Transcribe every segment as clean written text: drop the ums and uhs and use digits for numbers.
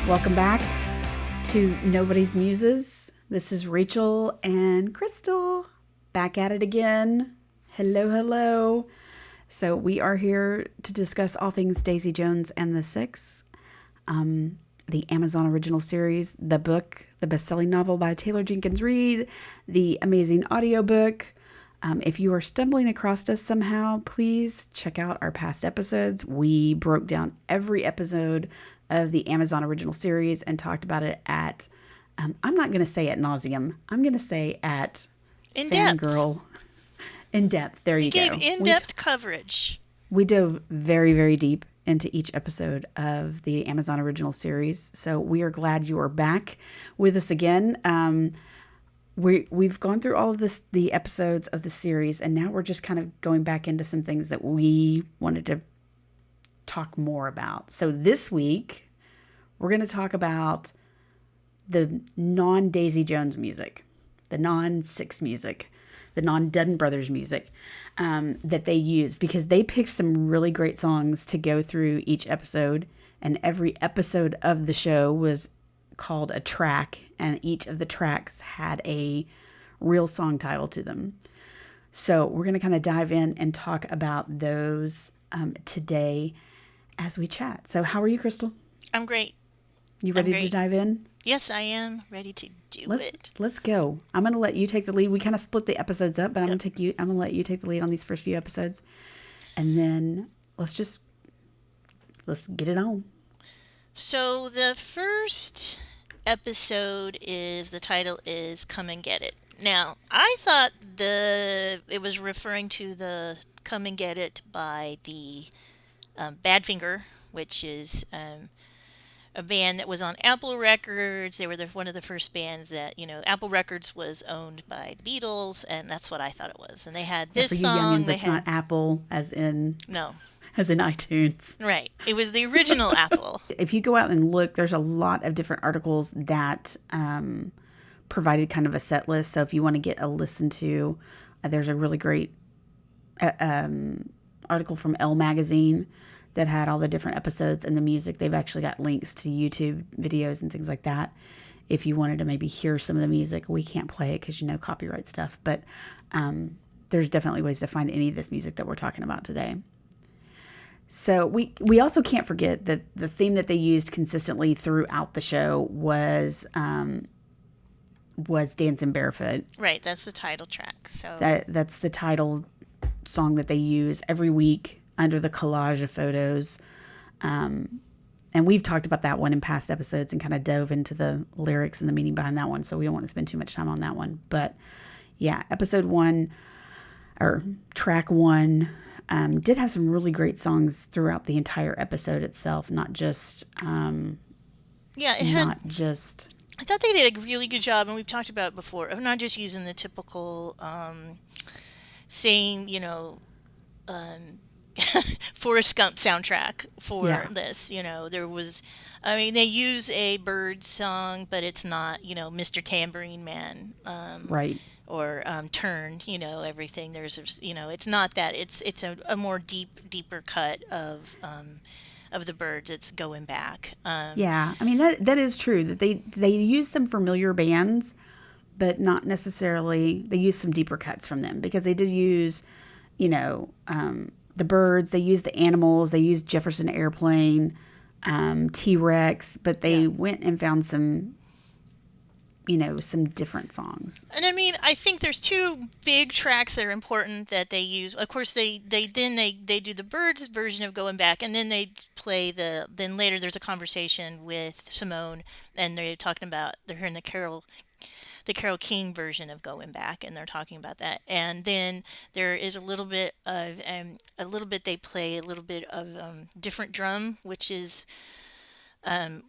Welcome back to Nobody's Muses. This is Rachel and Crystal back at it again. Hello, hello. So we are here to discuss all things Daisy Jones and the Six, the Amazon original series, the book, the best-selling novel by Taylor Jenkins Reid, the amazing audiobook. If you are stumbling across us somehow, please check out our past episodes. We broke down every episode of the Amazon original series and talked about it at, I'm not going to say at nauseum. I'm going to say at in depth. Fangirl. In depth. There you go. Gave in-depth coverage. We dove very, very deep into each episode of the Amazon original series. So we are glad you are back with us again. We've gone through all of the episodes of the series, and now we're just kind of going back into some things that we wanted to talk more about. So this week, we're going to talk about the non-Daisy Jones music, the non-Six music, the non-Dutton Brothers music that they used, because they picked some really great songs to go through each episode, and every episode of the show was called a track, and each of the tracks had a real song title to them. So we're going to kind of dive in and talk about those today as we chat. So how are you, Crystal? I'm great. You ready to dive in? Yes, I am ready to do it. Let's go. I'm going to let you take the lead. We kind of split the episodes up, but I'm going to let you take the lead on these first few episodes. And then let's get it on. So the first episode the title is Come and Get It. Now, I thought it was referring to the Come and Get It by the Badfinger, which is a band that was on Apple Records. They were one of the first bands that, Apple Records was owned by the Beatles, and that's what I thought it was. And they had this song. Youngins, it's not Apple as in... No. As in iTunes. Right. It was the original Apple. If you go out and look, there's a lot of different articles that provided kind of a set list. So if you want to get a listen to, there's a really great article from Elle Magazine that had all the different episodes and the music. They've actually got links to YouTube videos and things like that. If you wanted to maybe hear some of the music, we can't play it because, copyright stuff. But there's definitely ways to find any of this music that we're talking about today. So we also can't forget that the theme that they used consistently throughout the show was Dancing Barefoot. Right, that's the title track. So that's the title song that they use every week under the collage of photos. And we've talked about that one in past episodes and kind of dove into the lyrics and the meaning behind that one, so we don't want to spend too much time on that one. But yeah, episode 1, or track 1, did have some really great songs throughout the entire episode itself, not just I thought they did a really good job, and we've talked about it before, of not just using the typical same, Forrest Gump soundtrack for this. There was, they use a Bird song, but it's not, Mr. Tambourine Man. Right. Or Turn, everything. There's, it's not that. It's a more deeper cut of the Birds. It's Going Back. Yeah, that is true, that they use some familiar bands, but not necessarily. They use some deeper cuts from them, because they did use, the Birds. They used the Animals. They used Jefferson Airplane, T-Rex, but they went and found some different songs. And I think there's two big tracks that are important that they use. Of course, they do the Birds version of Going Back, and then they play then later there's a conversation with Simone, and they're hearing the Carole King version of Going Back, and they're talking about that. And then there is a little bit they play a little bit of different drum, which is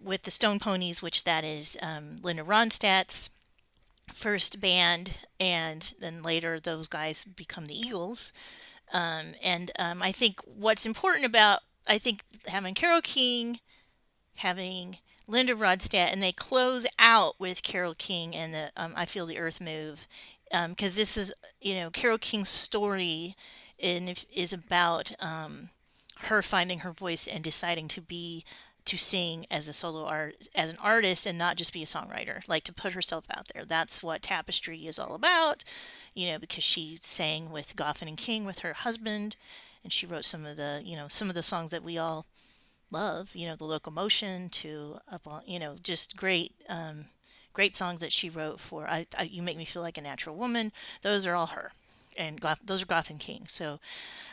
with the Stone Ponies, which that is Linda Ronstadt's first band, and then later those guys become the Eagles. I think what's important about, having Carole King, having Linda Ronstadt, and they close out with Carole King and the I Feel the Earth Move, because this is, Carole King's story is about her finding her voice and deciding to be to sing as a solo art as an artist and not just be a songwriter, like to put herself out there. That's what Tapestry is all about, because she sang with Goffin and King with her husband, and she wrote some of the songs that we all love, the Locomotion to up on, just great songs that she wrote for You Make Me Feel Like a Natural Woman. Those are all her. And those are Goffin King. So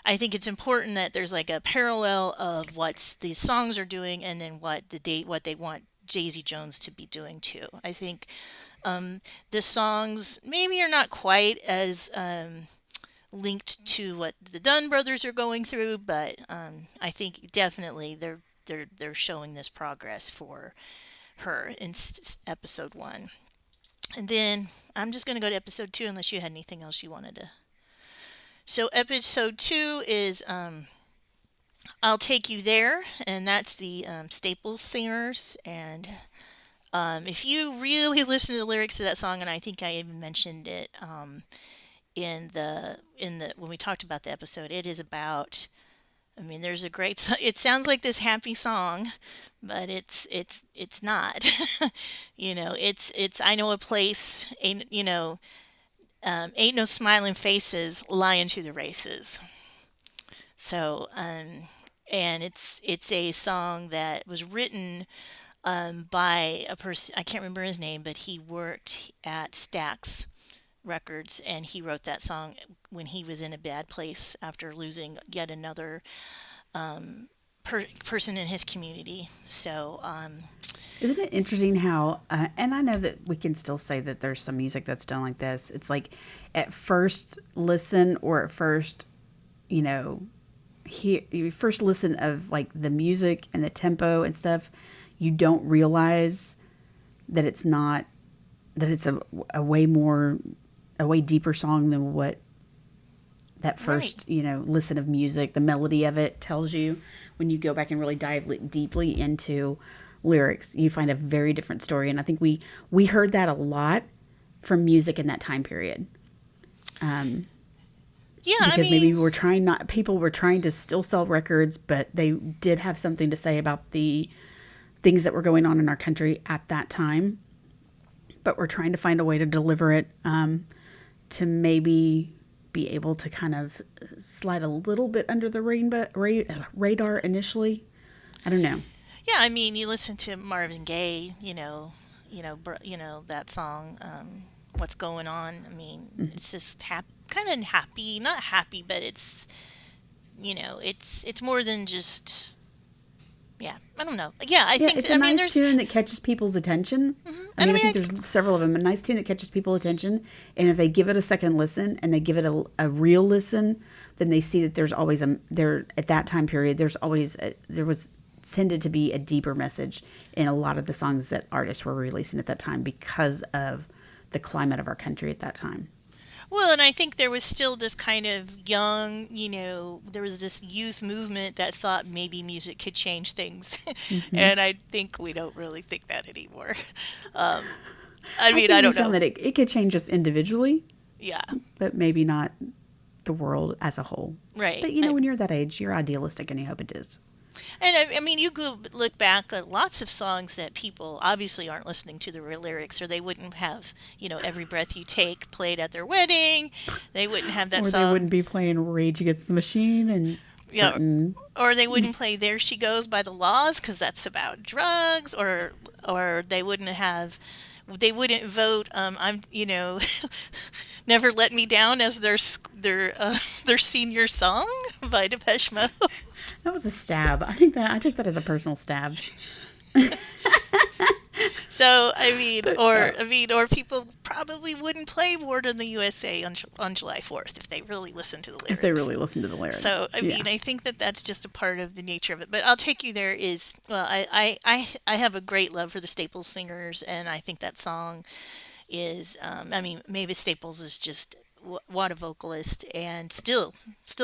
I think it's important that there's like a parallel of what these songs are doing and then what they want Daisy Jones to be doing too. I think the songs maybe are not quite as linked to what the Dunn brothers are going through, but I think definitely they're showing this progress for her in episode 1. And then I'm just going to go to episode 2 unless you had anything else you wanted to. So episode 2 is I'll Take You There, and that's the Staples Singers. And if you really listen to the lyrics to that song, and I think I even mentioned it in the when we talked about the episode, it is about. I mean, there's a great. It sounds like this happy song, but it's not. It's I know a place. Ain't no smiling faces lying to the races. So, and it's a song that was written by a person, I can't remember his name, but he worked at Stax Records, and he wrote that song when he was in a bad place after losing yet another person in his community. So, Isn't it interesting how, and I know that we can still say that there's some music that's done like this. It's like at first listen or at first, you know, you first listen of like the music and the tempo and stuff, you don't realize that it's not, that it's a way more, a way deeper song than what that right. first, listen of music, the melody of it tells you. When you go back and really dive deeply into lyrics, you find a very different story. And I think we heard that a lot from music in that time period. Yeah, I Because maybe mean, people were trying to still sell records, but they did have something to say about the things that were going on in our country at that time. But we're trying to find a way to deliver it, to maybe be able to kind of slide a little bit under the radar initially. I don't know. yeah, I mean, you listen to Marvin Gaye, that song, "What's Going On." I mean, it's just kind of happy, not happy, but it's more than just. Yeah, I don't know. Yeah, I Yeah, think. it's a I mean, nice there's. tune that catches people's attention. I And I mean, I mean, think there's several of them. A nice tune that catches people's attention, and if they give it a second listen and they give it a real listen, then they see that there's always there at that time period. There was tended to be a deeper message in a lot of the songs that artists were releasing at that time because of the climate of our country at that time. Well, and I think there was still this kind of young, there was this youth movement that thought maybe music could change things. Hmm. And I think we don't really think that anymore. Um, I I mean, think I we don't found know. that it could change us individually, Yeah, but maybe not the world as a whole. right. But when you're that age, you're idealistic and you hope it is. And I mean, you could look back at lots of songs that people obviously aren't listening to the real lyrics, or they wouldn't have, Every Breath You Take played at their wedding. They wouldn't have that Or they song, wouldn't be playing Rage Against the Machine and you know, certain. or they wouldn't play There She Goes by the Laws because that's about drugs, or they wouldn't vote Never Let Me Down as their senior song by Depeche Mode. That was a stab. I take that as a personal stab. So I mean, But or people probably wouldn't play "Ward in the USA" on July 4th if they really listened to the if they lyrics. really listen to the lyrics, So I yeah. mean, I think that that's just a part of the nature of it. But "I'll Take You There" is well, I have a great love for the Staples singers, and I think that song is. I mean, Mavis Staples is just what a vocalist, and still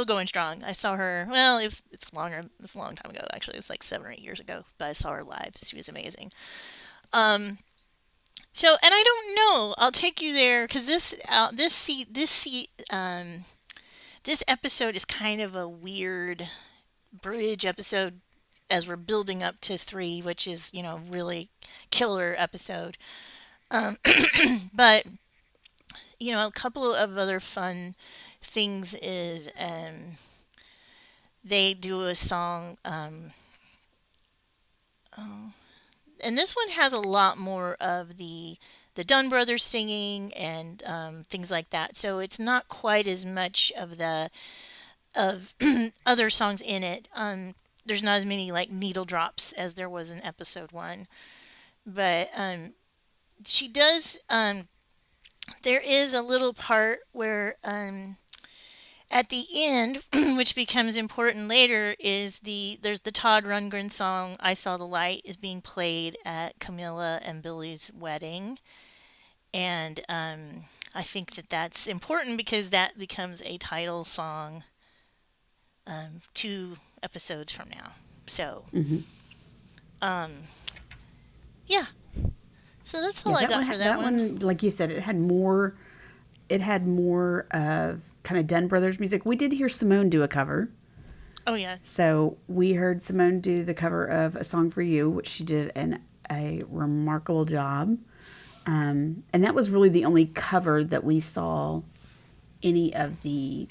going strong. I saw her. Well, it's longer. It's a long time ago actually. It was like 7 or 8 years ago, but I saw her live. She was amazing. Um, so, and I don't know. I'll take you there because this episode is kind of a weird bridge episode as we're building up to three, which is really killer episode. But a couple of other fun things is they do a song, and this one has a lot more of the Dunn brothers singing and things like that. So it's not quite as much of the of other songs in it. There's not as many like needle drops as there was in episode one, but she does. There is a little part where at the end, which becomes important later, is there's the Todd Rundgren song "I Saw the Light" is being played at Camilla and Billy's wedding, and I think that that's important because that becomes a title song 2 episodes from now. So yeah, so that's all Yeah, I that got one, for that that one. one, like you said, it had more. It had more of kind of Dunn Brothers music. We did hear Simone do a cover. Oh yeah, So we heard Simone do the cover of "A Song for You," which she did a remarkable job. And that was really the only cover that we saw any of the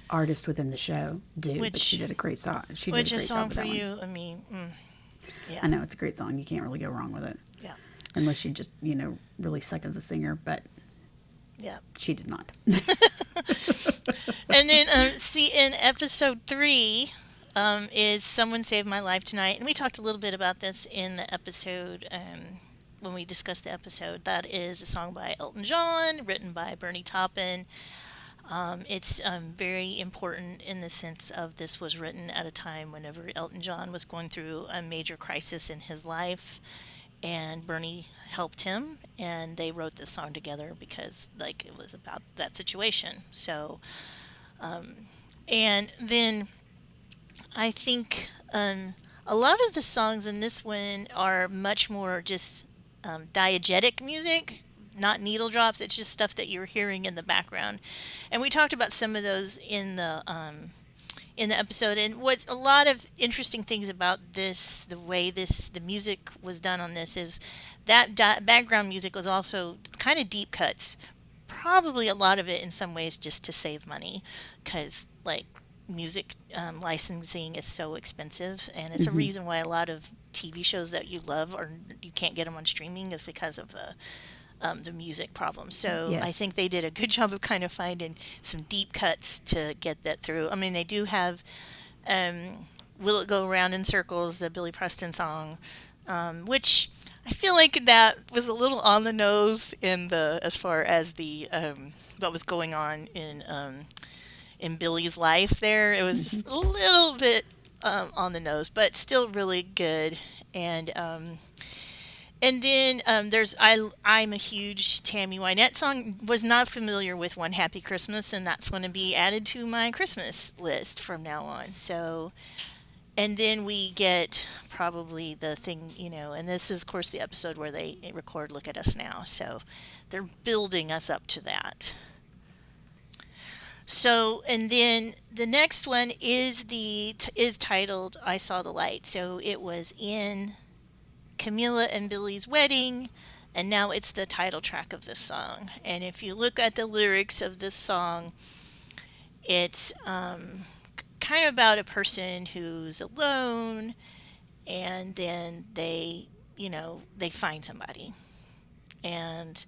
artists within the show do. But she which did a great song. She did a which a great job song with for that one. you? I mean, yeah, I know it's a great song. You can't really go wrong with it, yeah, unless you just really suck as a singer. But yeah. she did not. And then see in episode 3 is "Someone Saved My Life Tonight," and we talked a little bit about this in the episode. When we discussed the episode, that is a song by Elton John, written by Bernie Taupin. It's very important in the sense of this was written at a time whenever Elton John was going through a major crisis in his life, and Bernie helped him, and they wrote this song together because like it was about that situation. So, and then I think a lot of the songs in this one are much more just diegetic music, not needle drops. It's just stuff that you're hearing in the background, and we talked about some of those in the episode. And what's a lot of interesting things about this, the way the music was done on this, is that background music was also kind of deep cuts. Probably a lot of it in some ways just to save money, because like music licensing is so expensive, and it's a reason why a lot of TV shows that you love or you can't get them on streaming is because of the music problem. So I Yes. think they did a good job of kind of finding some deep cuts to get that through. I mean, they do have "Will It Go Round in Circles," the Billy Preston song, which I feel like that was a little on the nose in the as far as the what was going on in Billy's life. There, it was just a little bit on the nose, but still really good. And then there's I'm a huge Tammy Wynette song. Was not familiar with "One Happy Christmas," and that's going to be added to my Christmas list from now on. So, and then we get probably the thing, and this is of course the episode where they record "Look at Us Now." So they're building us up to that. So, and then the next one is titled "I Saw the Light." So it was in Camilla and Billy's wedding, and now it's the title track of this song. And if you look at the lyrics of this song, it's kind of about a person who's alone, and then they find somebody. And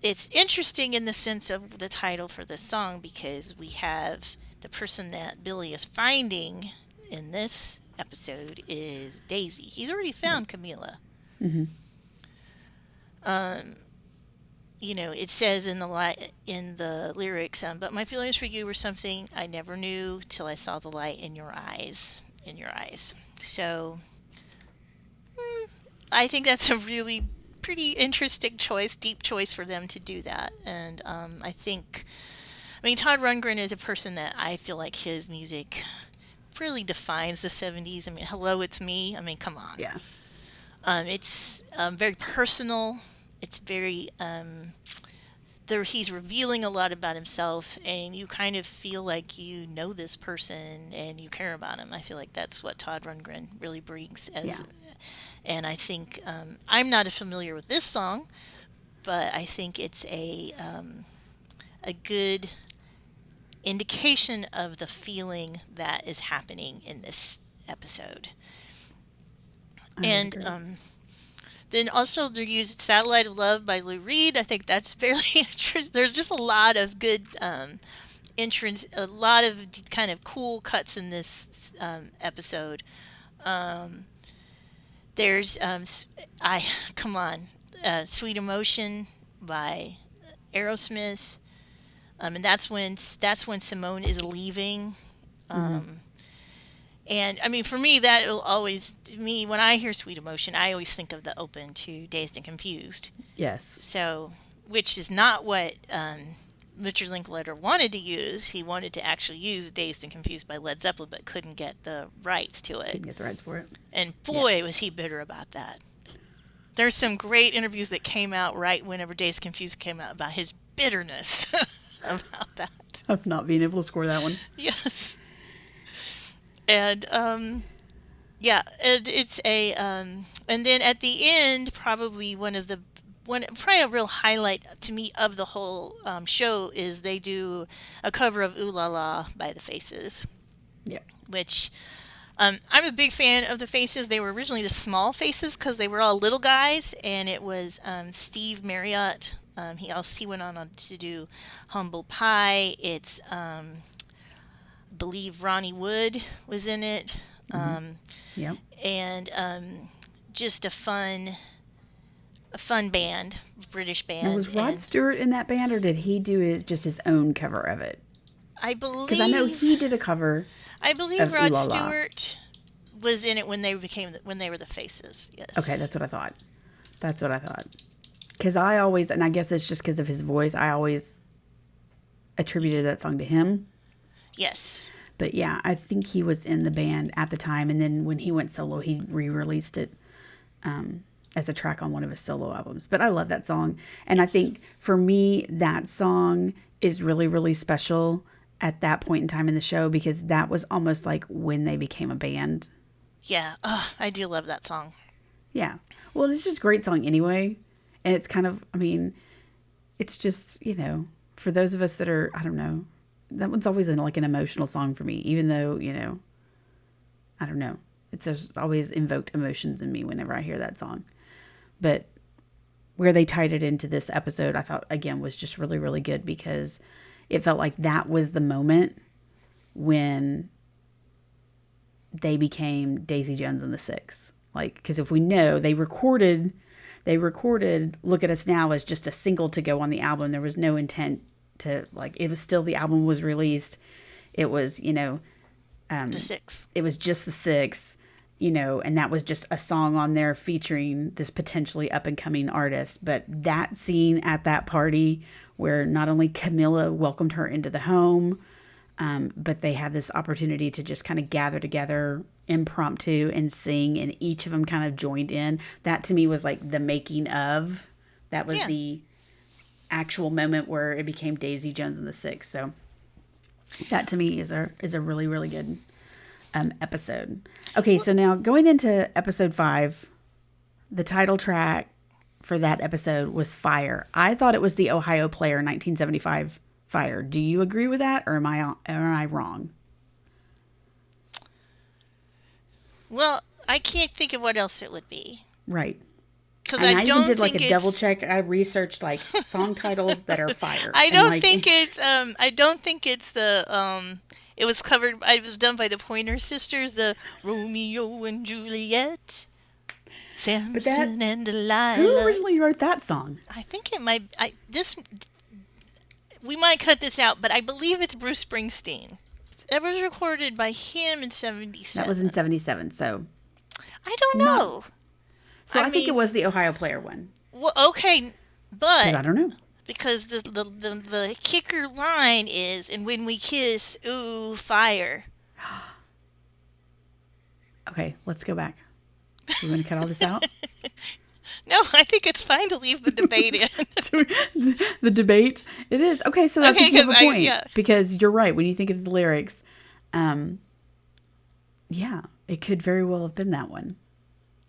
it's interesting in the sense of the title for this song because we have the person that Billy is finding in this episode is Daisy. He's already Right. found Camila. Hmm. It says in the lyrics, but my feelings for you were something I never knew till I saw the light in your eyes. In your eyes. So I think that's a really pretty interesting choice, deep choice for them to do that. And I mean, Todd Rundgren is a person that I feel like his music really defines the 70s. I mean, "Hello, It's Me." I mean, come on. Yeah. It's very personal. It's very he's revealing a lot about himself, and you kind of feel like you know this person and you care about him. I feel like that's what Todd Rundgren really brings Yeah. as. And I think I'm not familiar with this song, but I think it's a good indication of the feeling that is happening in this episode. I would And agree. then also they used "Satellite of Love" by Lou Reed. I think that's fairly interesting. There's just a lot of good entrance, a lot of kind of cool cuts in this episode. There's I come on, "Sweet Emotion" by Aerosmith, and that's when Simone is leaving. Hmm. And I mean, for me, that will always, to me, when I hear "Sweet Emotion," I always think of the open to "Dazed and Confused." Yes. So, which is not what Richard Linklater wanted to use. He wanted to actually use "Dazed and Confused" by Led Zeppelin, but couldn't get the rights to it. Couldn't get the rights for it. And Yeah. boy, was he bitter about that. There's some great interviews that came out right whenever "Dazed and Confused" came out about his bitterness about that. Of not being able to score that one. Yes. And yeah, and it's a and then at the end, probably probably a real highlight to me of the whole show is they do a cover of "Ooh La La" by the Faces, Yeah. which I'm a big fan of the Faces. They were originally the Small Faces because they were all little guys, and it was Steve Marriott. He went on to do "Humble Pie." It's I believe Ronnie Wood was in it, Hmm. Yep. and just a fun band, British Now, band, was Rod and Stewart in that band, or did he do his own cover of it? I Because I know he believe did a cover I believe of Ooh Rod La La. Stewart was in it when they were the Faces. Okay, Yes, that's what I thought. That's what I thought. Because I always, and I guess it's just because of his voice, I always attributed that song to him. yes, But yeah, I think he was in the band at the time, and then when he went solo, he re-released it as a track on one of his solo albums. But I love that song, and I yes, think for me, that song is really, really special at that point in time in the show because that was almost like when they became a band. yeah. Oh, I do love that song. Yeah. Well, it's just a great song anyway, and it's kind of, I mean, it's just for those of us that are, I don't know, that one's always like an emotional song for me, even though I don't know. It's just always invoked emotions in me whenever I hear that song. But where they tied it into this episode, I thought, again, was just really, really good because it felt like that was the moment when they became Daisy Jones and the Six. Like, because if we know they recorded Look at Us Now as just a single to go on the album. There was no intent to, like, it was still, the album was released. It was, The Six. it was just the Six, and that was just a song on there featuring this potentially up and coming artist. But that scene at that party where not only Camilla welcomed her into the home, but they had this opportunity to just kind of gather together impromptu and sing, and each of them kind of joined in. That to me was like the making of. That was Yeah. the actual moment where it became Daisy Jones and the Six. So that to me is a really, really good episode. Okay, so now going into episode 5, the title track for that episode was "Fire." I thought it was the Ohio Player 1975 "Fire." Do you agree with that, or am I wrong? Well, I can't think of what else it would be Right. because I And I even don't did like think a double it's. check. I researched like song titles that are fire, I and don't like think it's. I don't think it's the. It was covered. It was done by the Pointer Sisters. The Romeo and Juliet, but that Samson and who Delilah. originally wrote that song? I think it might. We might cut this out, but I believe it's Bruce Springsteen. It was recorded by him in That was in '77. 77. So I don't not. know. So I I think it mean, was the Ohio Player one well, okay, because but I don't know. because the kicker line is, "And when we kiss, ooh, fire." Okay, let's go back. We're going to cut all this out. No, I think it's fine to leave the debate in. The debate. It is. Okay, so I Okay, think you have because a point. yeah. Because you're right. When you think of the lyrics, um, yeah, it could very well have been that one.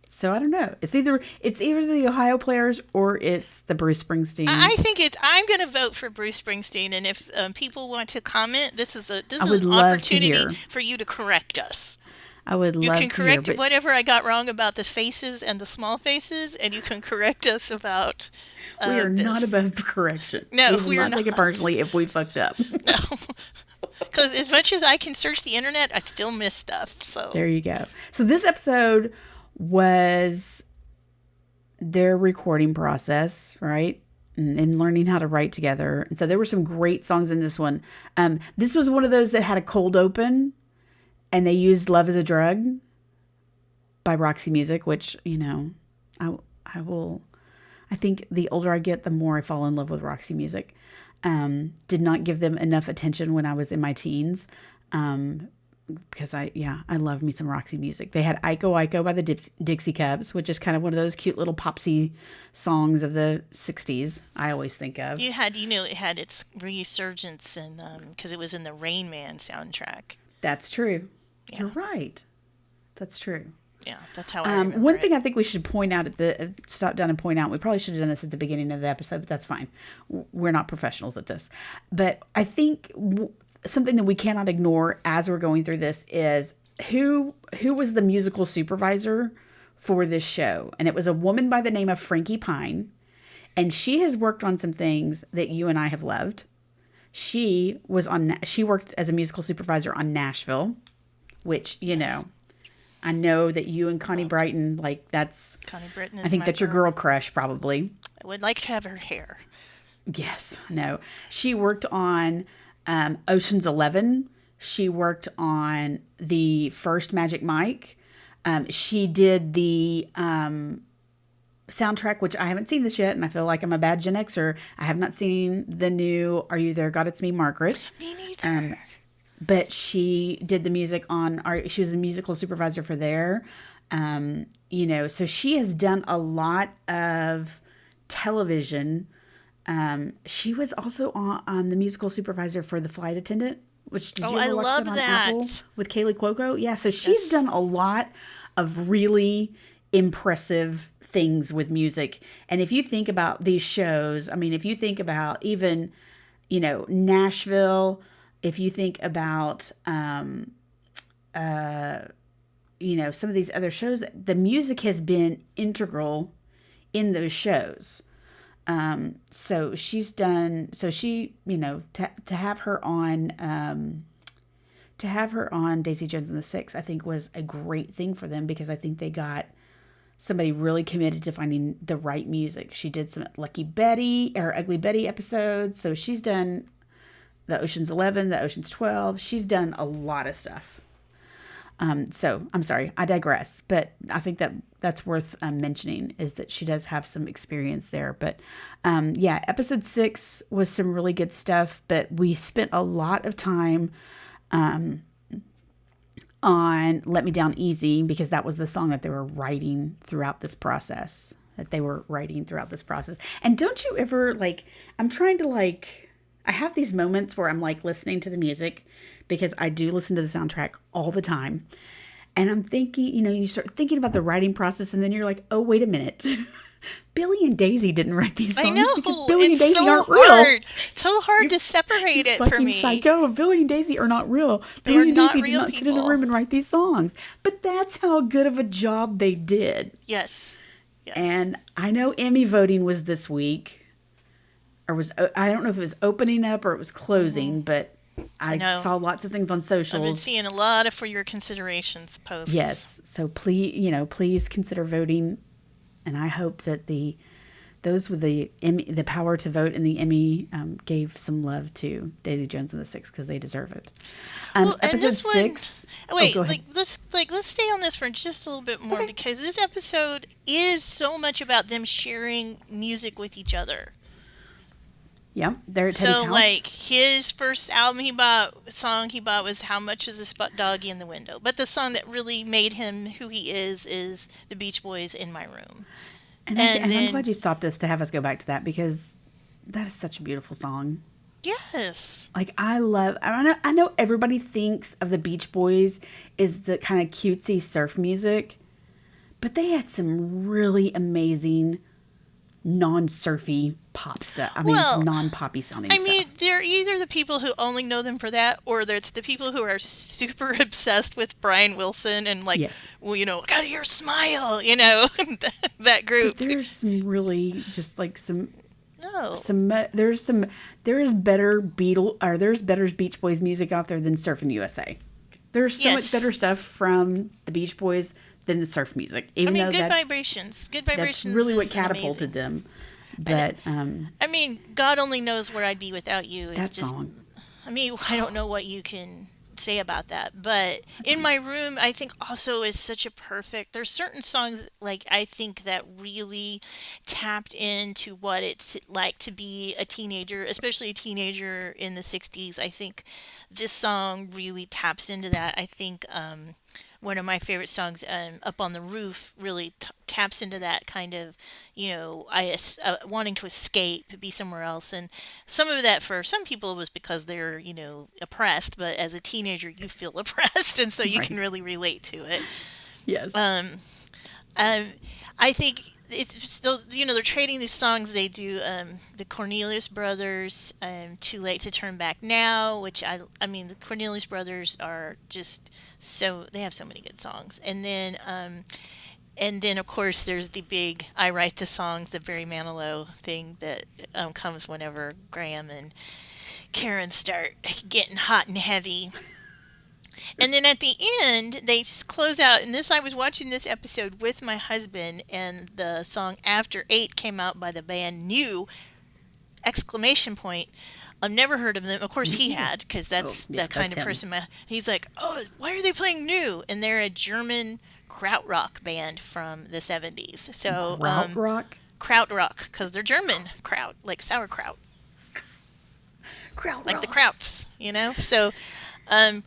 So I don't know. It's either the Ohio Players or it's the Bruce Springsteen. I think it's. I'm going to vote for Bruce Springsteen, and if people want to comment, I this is would an love to opportunity hear. for you to correct us. I would You love can to hear, correct but whatever I got wrong about the faces and the small faces, and you can correct us about we are not this. above correction. No, We will we are not take it not. personally if we fucked up. No, because as much as I can search the internet, I still miss stuff. So There you go. So this episode was their recording process, right? And learning how to write together. And so there were some great songs in this one. This was one of those that had a cold open, and they used "Love Is a Drug" by Roxy Music, which I I will. I think the older I get, the more I fall in love with Roxy Music. Did not give them enough attention when I was in my teens. Because I love me some Roxy Music. They had Iko Iko by the Dixie Cups, which is kind of one of those cute little popsy songs of the 60s I always think of. it had its resurgence in because it was in the Rain Man soundtrack. That's true. Yeah, You're right. That's true. yeah, that's how I remember One it. thing I think we should point out stop down and point out, we probably should have done this at the beginning of the episode, but that's fine. We're not professionals at this. But I think something that we cannot ignore as we're going through this is who was the musical supervisor for this show. And it was a woman by the name of Frankie Pine. And she has worked on some things that you and I have loved. She worked as a musical supervisor on Nashville, which, Yes. I know that you and Connie Brighton, like that's, Connie Britton I is think my that's your girl crush probably. I would like to have her hair. Yes, no. She worked on Ocean's 11. She worked on the first Magic Mike. She did the soundtrack, which I haven't seen this yet, and I feel like I'm a bad Gen Xer. I have not seen the new Are You There, God, It's Me, Margaret. Me neither. But she did the music she was a musical supervisor for there. So she has done a lot of television. She was also on the musical supervisor for The Flight Attendant, which did you I ever watch love that on that. Apple with Kaylee Cuoco? Yeah, so she's Yes. done a lot of really impressive things with music. And if you think about these shows, I mean, if you think about even, Nashville, if you think about, some of these other shows, the music has been integral in those shows. So she's done, so she, to have her on, Daisy Jones and the Six, I think was a great thing for them because I think they got somebody really committed to finding the right music. She did some Lucky Betty or Ugly Betty episodes. So she's done the Ocean's 11, the Ocean's 12. She's done a lot of stuff. So I'm sorry, I digress, but I think that's worth mentioning is that she does have some experience there. But episode 6 was some really good stuff, but we spent a lot of time on Let Me Down Easy because that was the song that they were writing throughout this process. And don't you ever I'm trying to I have these moments where I'm listening to the music because I do listen to the soundtrack all the time. And I'm thinking, you start thinking about the writing process and then you're like, oh, wait a minute. Billy and Daisy didn't write these songs I know. because Billy and It's Daisy so aren't hard. real. So hard to separate it for Fucking me. psycho. Billy and Daisy are not real. They are Billy and not Daisy did real not sit in a people. room and write these songs. But that's how good of a job they did. Yes. Yes. And I know Emmy voting was this week. I don't know if it was opening up or it was closing, but I know. saw lots of things on I've been socials. seeing a lot of for your considerations posts. Yes. So please consider voting. And I hope that those with the power to vote in the Emmy gave some love to Daisy Jones and the Six because they deserve it. Well, and Episode this one, 6. wait, go ahead. let's stay on this for just a little bit more because this episode is so much about them sharing music with each other. Yeah, they're at Teddy's So house. his first song he bought was "How Much Is a Doggy in the Window," but the song that really made him who he is the Beach Boys' "In My Room." And I'm then glad you stopped us to have us go back to that, because that is such a beautiful song. yes. Like, I know everybody thinks of the Beach Boys as the kind of cutesy surf music, but they had some really amazing non-surfy pop stuff. I mean, Well, non-poppy sounding I mean, stuff. they're either the people who only know them for that, or it's the people who are super obsessed with Brian Wilson and like, Yes. well, gotta hear Smile, that But group. there's some really just like No. there is better there's better Beach Boys music out there than Surfing USA. There's so much Yes. better stuff from the Beach Boys than the surf music, I even mean, though Good Vibrations. Good that's Vibrations really what is an amazing. catapulted them. And But I mean, God Only Knows Where I'd Be Without You is that just, song, I mean, I don't know what you can say about that. But In My Room, I think also is such a perfect. There's certain songs like I think that really tapped into what it's like to be a teenager, especially a teenager in the 60s. I think this song really taps into that. I think one of my favorite songs, "Up on the Roof," really taps into that kind of, wanting to escape, be somewhere else. And some of that for some people was because they're, oppressed, but as a teenager, you feel oppressed, and so you can right? really relate to it. Yes. Um, um, I think it's still, they're trading these songs. They do the Cornelius Brothers, "Too Late to Turn Back Now," which I mean, the Cornelius Brothers are just they have so many good songs. And then of course there's the big "I Write the Songs," the Barry Manilow thing that comes whenever Graham and Karen start getting hot and heavy. And then at the end, they just close out. And I was watching this episode with my husband, and the song "After Eight" came out by the band New! Exclamation point. I've never heard of them. Of course, he had, because Oh that's yeah, the kind that's of him. person. He's like, "Oh, why are they playing New?" And they're a German krautrock band from the 70s. So, Krautrock. krautrock, because they're German kraut, like sauerkraut, like the Krautrock. Krauts. Um,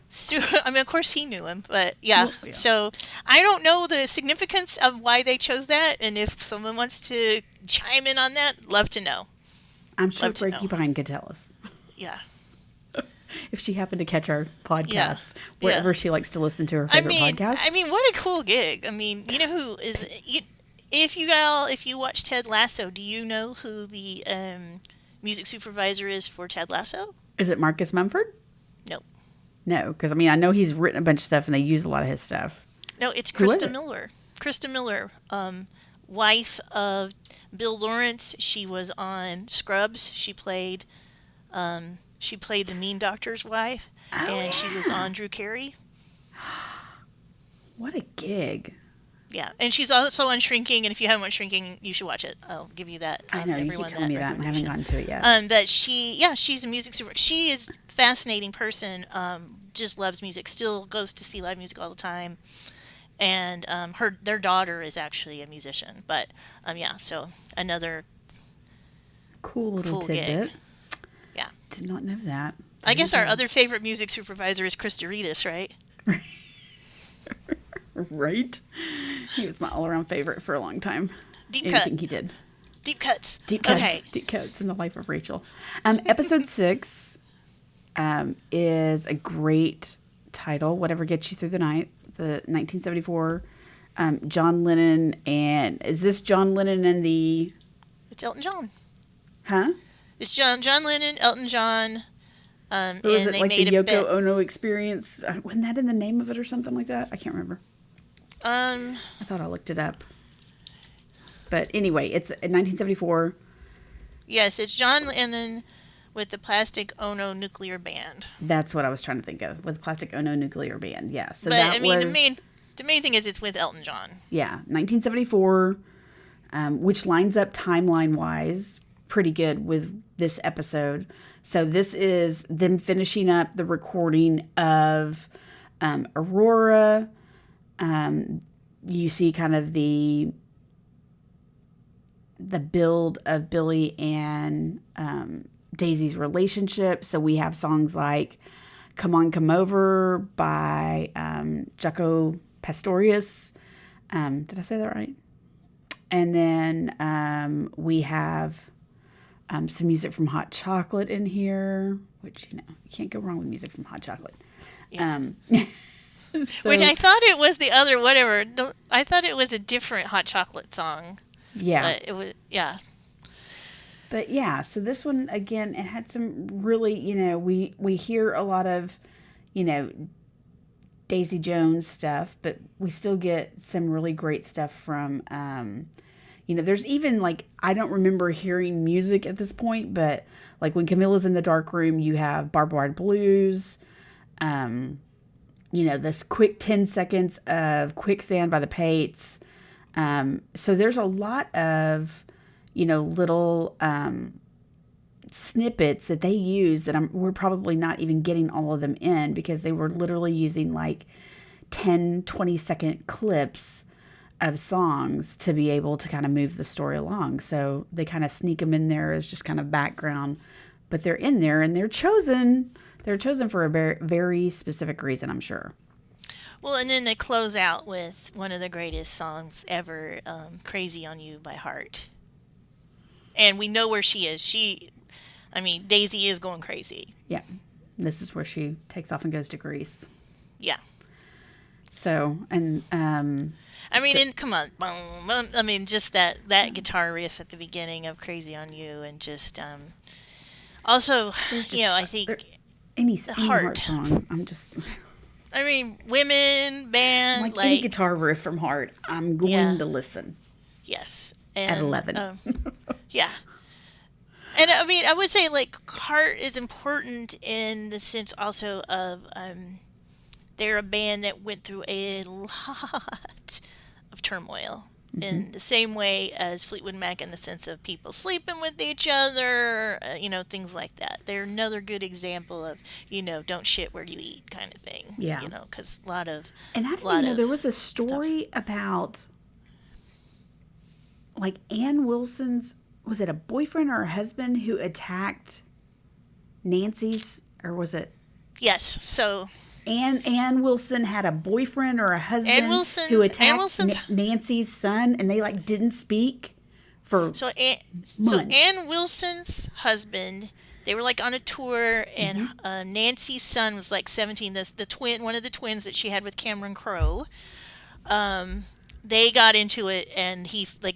So, I mean, of course he knew him, but yeah. Well, yeah. So I don't know the significance of why they chose that, and if someone wants to chime in on that, love to know. I'm sure Love to know. Porcupine could tell us Yeah, if she happened to catch our yeah, podcast yeah. wherever she likes to listen to her I favorite mean, I podcast. mean, what a cool gig. I mean, you know who is you? If you watch Ted Lasso, do you know who the music supervisor is for Ted Lasso? Is it Marcus Mumford? No, No, because I mean I know he's written a bunch of stuff and they use a lot of his stuff. no, it's Who was Krista it? Miller. Krista Miller, wife of Bill Lawrence. She was on Scrubs. She played the mean doctor's wife, Oh and she was yeah, on Drew Carey. what a gig! Yeah, and she's also on Shrinking. And if you haven't watched Shrinking, you should watch it. I'll give you that. I know you keep Everyone telling that me that and I haven't recommendation. gotten to it yet. But she's a music super. She is a fascinating person. Just loves music. Still goes to see live music all the time. And their daughter is actually a musician. But yeah, so another Cool little cool gig. tidbit. Yeah. Did not know that. I There you guess our go. other favorite music supervisor is Chris Doritas, right? Right? He was my all-around favorite for a long time. Deep cut. Anything he did. Deep cuts. Deep Okay. cuts in the life of Rachel. Episode 6 is a great title. Whatever gets you through the night. The 1974 John Lennon, and is this John Lennon and the It's Elton John. huh? It's John Lennon, Elton John, Or was and it they like the made a Yoko bet. Ono experience? Wasn't that in the name of it or something like that? I can't remember. Um, I thought I looked it up. But anyway, it's in 1974. yes, it's John Lennon with the Plastic Ono Nuclear Band. That's what I was trying to think of with Plastic Ono Nuclear Band. Yeah. So But I that mean, the was main thing is it's with Elton John. yeah, 1974, which lines up timeline wise pretty good with this episode. So this is them finishing up the recording of Aurora. You see kind of the build of Billy and Daisy's relationship. So we have songs like "Come On, Come Over" by Jaco Pastorius. Did I say that right? And then we have some music from Hot Chocolate in here, which, you can't go wrong with music from Hot Chocolate. Yeah. Which So, I thought it was the other whatever. I thought it was a different Hot Chocolate song, yeah. but it was yeah. But yeah, so this one, again, it had some really, we hear a lot of, you know, Daisy Jones stuff, but we still get some really great stuff from, there's even like, I don't remember hearing music at this point, but like when Camilla's in the dark room, you have Barbed Wire Blues, this quick 10 seconds of Quicksand by the Pates. So there's a lot of, little snippets that they use that we're probably not even getting all of them in because they were literally using like 10-20 second clips of songs to be able to kind of move the story along. So they kind of sneak them in there as just kind of background, but they're in there and they're chosen. They're chosen for a very, very specific reason, I'm sure. Well, and then they close out with one of the greatest songs ever, "Crazy on You" by Heart. And we know where she is. Daisy is going crazy. Yeah. This is where she takes off and goes to Greece. Yeah. So, and and come on, boom. Just that guitar riff at the beginning of "Crazy on You," and just also, I think any Heart song, I'm just women band like any guitar riff from Heart, I'm going to listen. Yes, at 11. Yeah. And I would say like Heart is important in the sense also of they're a band that went through a lot of turmoil in the same way as Fleetwood Mac in the sense of people sleeping with each other, things like that. They're another good example of, don't shit where you eat kind of thing. Yeah. Because a lot of... And I didn't know there was a story about, like, Ann Wilson's, was it a boyfriend or a husband who attacked Nancy's, or was it? Yes, so... Ann Wilson had a boyfriend or a husband who attacked Nancy's son, and they like didn't speak for so months. Ann Wilson's husband, they were like on a tour, and Nancy's son was like 17. The twin, one of the twins that she had with Cameron Crowe. They got into it, and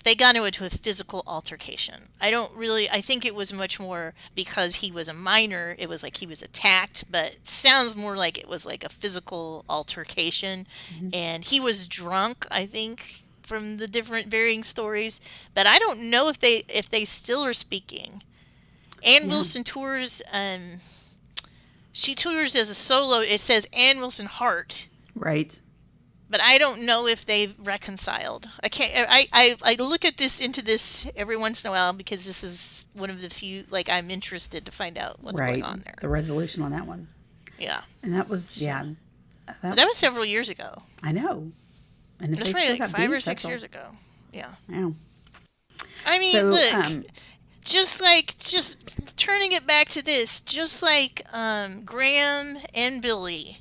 they got into a physical altercation. I think it was much more because he was a minor. It was like he was attacked, but it sounds more like it was like a physical altercation. And he was drunk, I think, from the different varying stories. But I don't know if they still are speaking. Ann Wilson tours, she tours as a solo. It says Ann Wilson Heart. Right. But I don't know if they've reconciled. I can't. I look at into this every once in a while because this is one of the few. Like I'm interested to find out what's going on there. The resolution on that one. Yeah. And that was That was several years ago. I know. And it's probably like 5 or 6 years ago. Yeah. Yeah. Look. Just turning it back to this, just like Graham and Billy.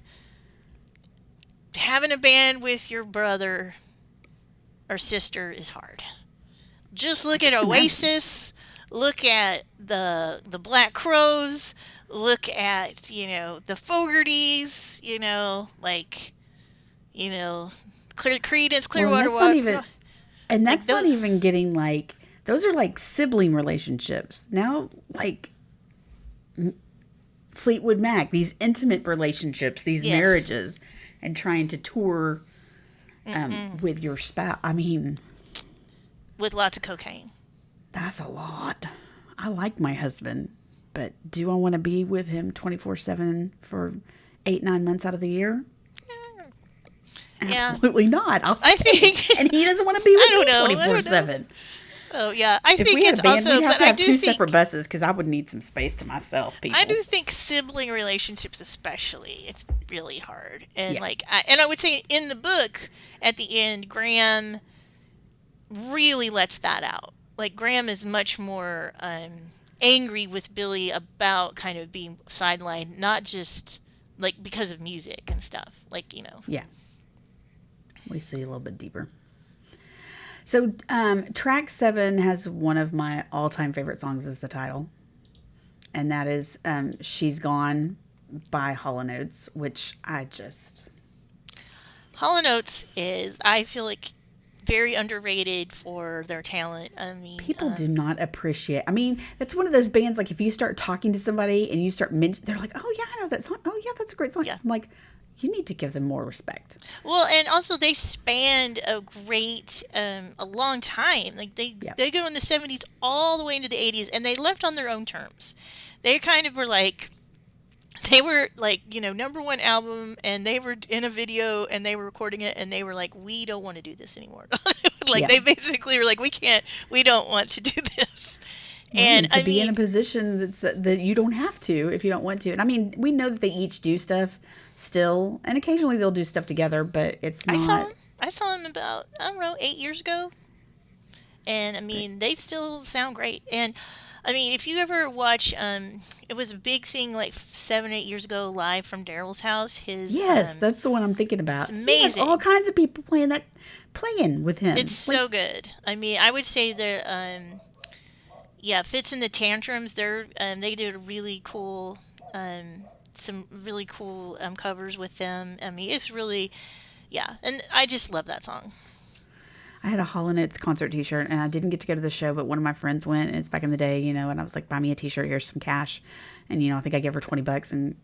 Having a band with your brother or sister is hard. Just look at Oasis, look at the Black Crowes, look at, the Fogertys, Creedence, Clearwater Water. And that's not even getting like, those are like sibling relationships. Now, like Fleetwood Mac, these intimate relationships, these marriages. And trying to tour with your spouse. With lots of cocaine. That's a lot. I like my husband, but do I want to be with him 24/7 for 8-9 months out of the year? Absolutely not. I think, and he doesn't want to be with me 24/7. Oh yeah, I think it's also. We'd have to have two separate buses because I would need some space to myself. People. I do think sibling relationships, especially, it's really hard. And I would say in the book at the end, Graham really lets that out. Like Graham is much more angry with Billy about kind of being sidelined, not just like because of music and stuff. Yeah, we see a little bit deeper. So, track 7 has one of my all-time favorite songs as the title, and that is "She's Gone" by Hall and Oates, which I just Hall & Oates is, I feel like, very underrated for their talent. I mean, people do not appreciate. I mean, that's one of those bands. Like, if you start talking to somebody and you start, they're like, "Oh yeah, I know that song. Oh yeah, that's a great song." yeah. I'm like, you need to give them more respect. Well, and also they spanned a long time. Like Yeah, they go in the 70s all the way into the 80s, and they left on their own terms. They kind of were like, they were like, number one album, and they were in a video, and they were recording it, and they were like, we don't want to do this anymore. Like yeah. they basically were like, we don't want to do this. Well, And and to I be in a mean, position that you don't have to if you don't want to. And I mean, we know that they each do stuff still, and occasionally they'll do stuff together, but it's I saw not. him. I saw him about, I don't know, 8 years ago, and I mean, they still sound great. And I mean, if you ever watch, it was a big thing like 7, 8 years ago, live from Daryl's house. Yes, that's the one I'm thinking It's about. He has all amazing. kinds of people playing with It's him. Like, so good. I mean, I would say that, yeah, Fits in the Tantrums. They did a really cool, some really cool covers with them. I mean, it's really, yeah, and I just love that song. I had a Hall and Oates concert T-shirt, and I didn't get to go to the show, but one of my friends went, and it's back in the day, and I was like, "Buy me a T-shirt. Here's some cash," and I think I gave her $20, and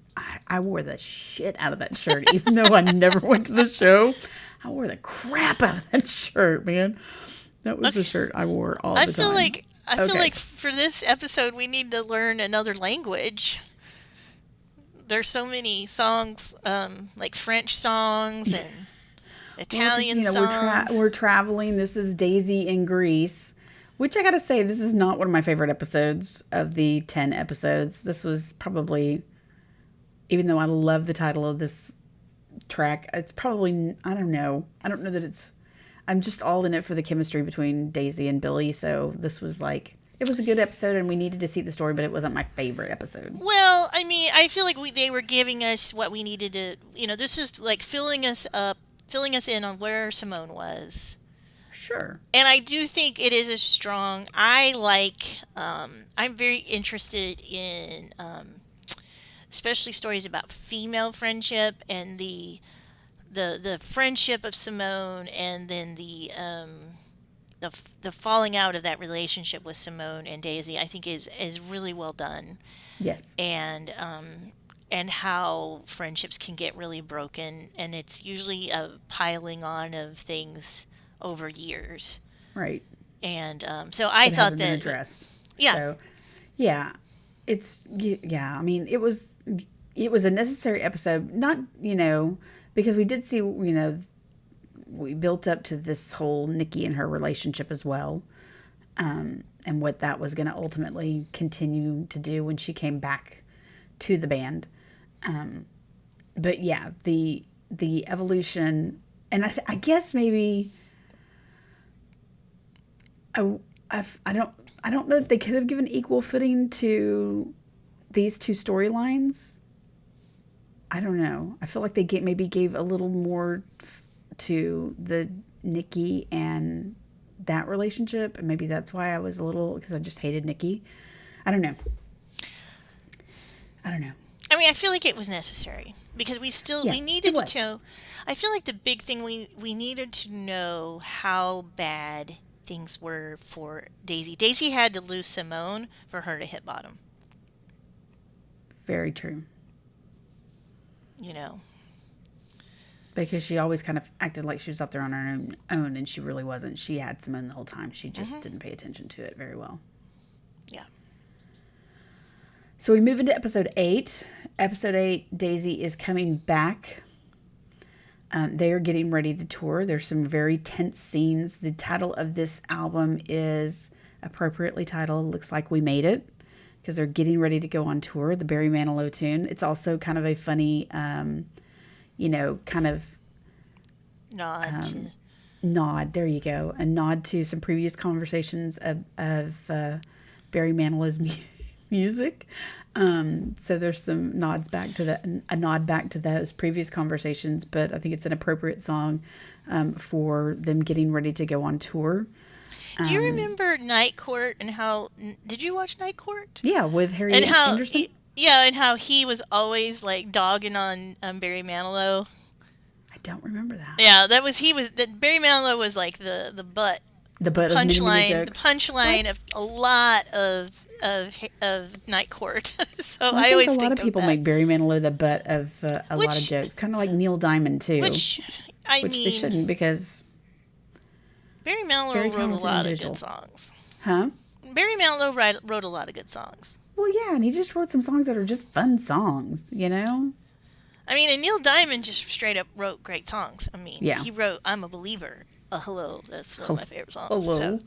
I wore the shit out of that shirt, even though I never went to the show. I wore the crap out of that shirt, man. That was the Okay. shirt I wore all I the feel time. like I feel Okay. like for this episode we need to learn another language. There's so many songs, like French songs and Well, because Italian we're songs. traveling. This is Daisy in Greece, which I gotta say, this is not one of my favorite episodes of the 10 episodes. This was probably, even though I love the title of this track, it's probably, I don't know. I don't know that it's. I'm just all in it for the chemistry between Daisy and Billy. So this was like, it was a good episode, and we needed to see the story, but it wasn't my favorite episode. Well, I mean, I feel like they were giving us what we needed to. This is like filling us up, filling us in on where Simone was. Sure. And I do think it is a strong. I like. I'm very interested in, especially stories about female friendship and the friendship of Simone, and then the falling out of that relationship with Simone and Daisy. I think is really well done, Yes. and how friendships can get really broken, and it's usually a piling on of things over years. Right. And so I That thought haven't been that, addressed. yeah, So yeah, yeah. I mean, it was a necessary episode, not because we did see we built up to this whole Nikki and her relationship as well, and what that was going to ultimately continue to do when she came back to the band. But yeah, the evolution, and I guess maybe I I don't know if they could have given equal footing to these two storylines. I don't know. I feel like maybe gave a little more to the Nikki and that relationship, and maybe that's why I was a little, because I just hated Nikki. I don't know. I don't know. I mean, I feel like it was necessary because Yeah, we it needed to was. know. I feel like the big thing we needed to know how bad things were for Daisy. Daisy had to lose Simone for her to hit bottom. Very true. You know. Because she always kind of acted like she was out there on her own, and she really wasn't. She had Simone the whole time. She just Hmm. didn't pay attention to it very well. Yeah. So we move into episode 8. Episode 8, Daisy is coming back. They are getting ready to tour. There's some very tense scenes. The title of this album is appropriately titled "Looks Like We Made It," because they're getting ready to go on tour. The Barry Manilow tune. It's also kind of a funny, kind of Nod to. nod. There you go. A nod to some previous conversations of Barry Manilow's music. So there's some nods back to a nod back to those previous conversations, but I think it's an appropriate song for them getting ready to go on tour. Do you Um, remember Night Court and how? Did you watch Night Court? yeah, with And Harry how? Anderson. Yeah, and how he was always like dogging on Barry Manilow. I don't remember that. Yeah, that was he was that Barry Manilow was like the butt, The butt of many, many the jokes. Well, punchline of a lot of Night Court. So I I think a always lot of think of people that. make Barry Manilow the butt of a lot of Which jokes, kind of like Neil Diamond too, which I which they mean, shouldn't because Barry very Manilow wrote a talented lot of good individual. songs. Huh? Barry Manilow wrote a lot of good songs. Well, yeah, and he just wrote some songs that are just fun songs, you know? I mean, and Neil Diamond just straight up wrote great songs. I mean, Yeah. he wrote "I'm a Believer." Hello, that's one of my favorite songs. So, Hello.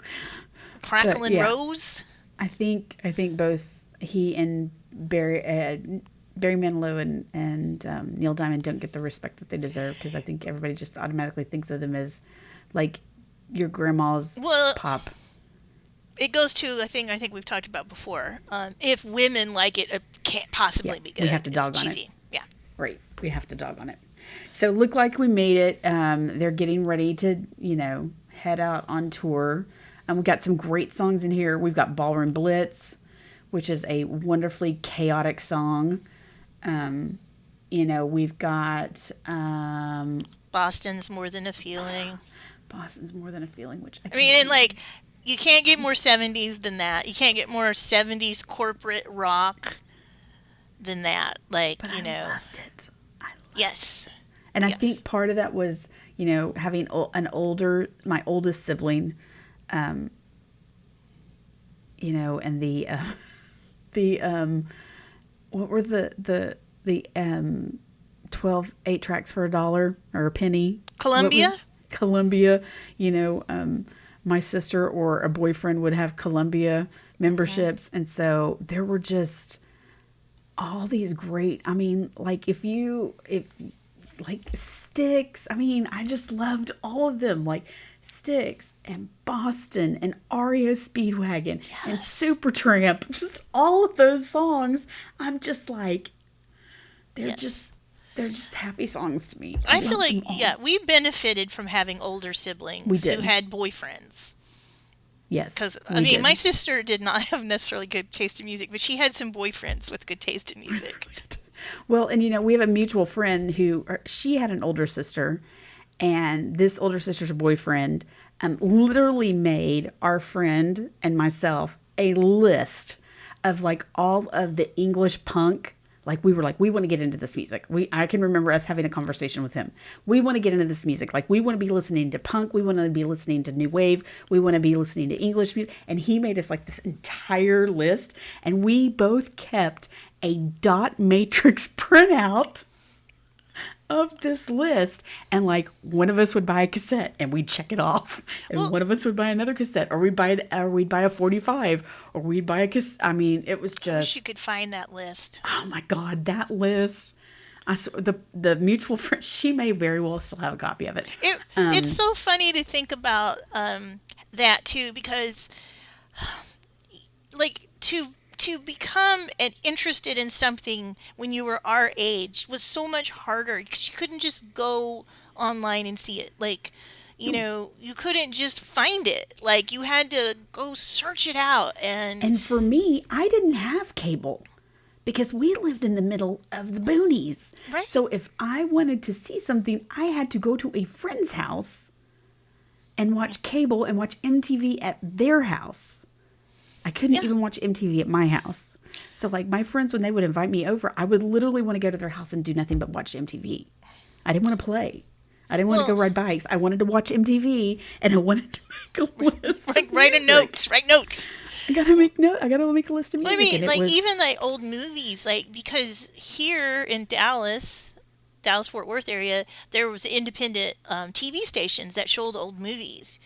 But "Crackling yeah, Rose." I think both he and Barry Manilow and Neil Diamond don't get the respect that they deserve because I think everybody just automatically thinks of them as like your grandma's Well, pop. it goes to I think we've talked about before. If women like it, it can't Yeah, possibly be we have good. to It's dog on it. cheesy. Yeah. Right, we have to dog on it. So look like we made it. They're getting ready to head out on tour. We've got some great songs in here. We've got Ballroom Blitz, which is a wonderfully chaotic song. Um, we've got Boston's More Than a Feeling. Boston's More Than a Feeling, which I I mean, can't and remember. like, you can't get more 70s than that. You can't get more 70s corporate rock than that. Like, But I loved it. I loved it. yes. And I Yes. think part of that was, having my oldest sibling, um, and the what were the 12 8 tracks for $1 or a penny? What Columbia? was Columbia? You know, my sister or a boyfriend would have Columbia memberships, and so there were just all these great. I mean, like if like Sticks. I mean, I just loved all of them. Like Sticks and Boston and REO Speedwagon and Yes. Supertramp. Just all of those songs. I'm just like they're just Yes. they're just happy songs to me. I I feel love like, them all. yeah, we benefited from having older We siblings who did. had boyfriends. Yes, Because, I we mean, my did. sister did not have necessarily good taste in music, but she had some boyfriends with good taste in music. Well, and we have a mutual friend she had an older sister, and this older sister's boyfriend literally made our friend and myself a list of like all of the English punk. Like we were like, we want to get into this music. I can remember us having a conversation with him. We want to get into this music. Like we want to be listening to punk. We want to be listening to new wave. We want to be listening to English music. And he made us like this entire list. And we both kept a dot matrix printout of this list, and like one of us would buy a cassette and we'd check it off, and Well, one of us would buy another cassette, or we'd buy a 45, or we'd buy a cassette. I mean, it was I wish you just, could find that list. oh my god, that list. I swear, the mutual friend, she may very well still have a copy of it. It's um so funny to think about that too, because like to become interested in something when you were our age was so much harder because you couldn't just go online and see it. Like, you couldn't just find it. Like, you had to go search it out. And and for me, I didn't have cable because we lived in the middle of the boonies. right, So if I wanted to see something, I had to go to a friend's house and watch cable and watch MTV at their house. I couldn't yeah. even watch MTV at my house. So like my friends, when they would invite me over, I would literally want to go to their house and do nothing but watch MTV. I didn't want to play. I didn't want to go Well, ride bikes. I wanted to watch MTV, and I wanted to make a list like, of write a music. note, write notes. I gotta make a list of I music, mean, and it like, was even like old movies, like, because here in Dallas Fort Worth area, there was independent TV stations that showed old movies.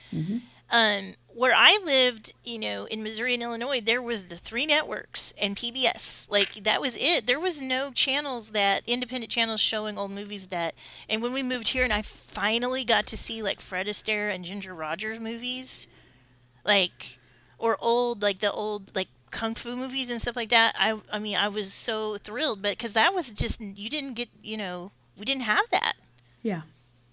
Where I lived, in Missouri and Illinois, there was the three networks and PBS. Like, that was it. There was no channels, that independent channels showing old movies. And when we moved here, and I finally got to see like Fred Astaire and Ginger Rogers movies, like, or old, like the old, like kung fu movies and stuff like that, I mean, I was so thrilled, but because that was just, you didn't get, we didn't have that. Yeah.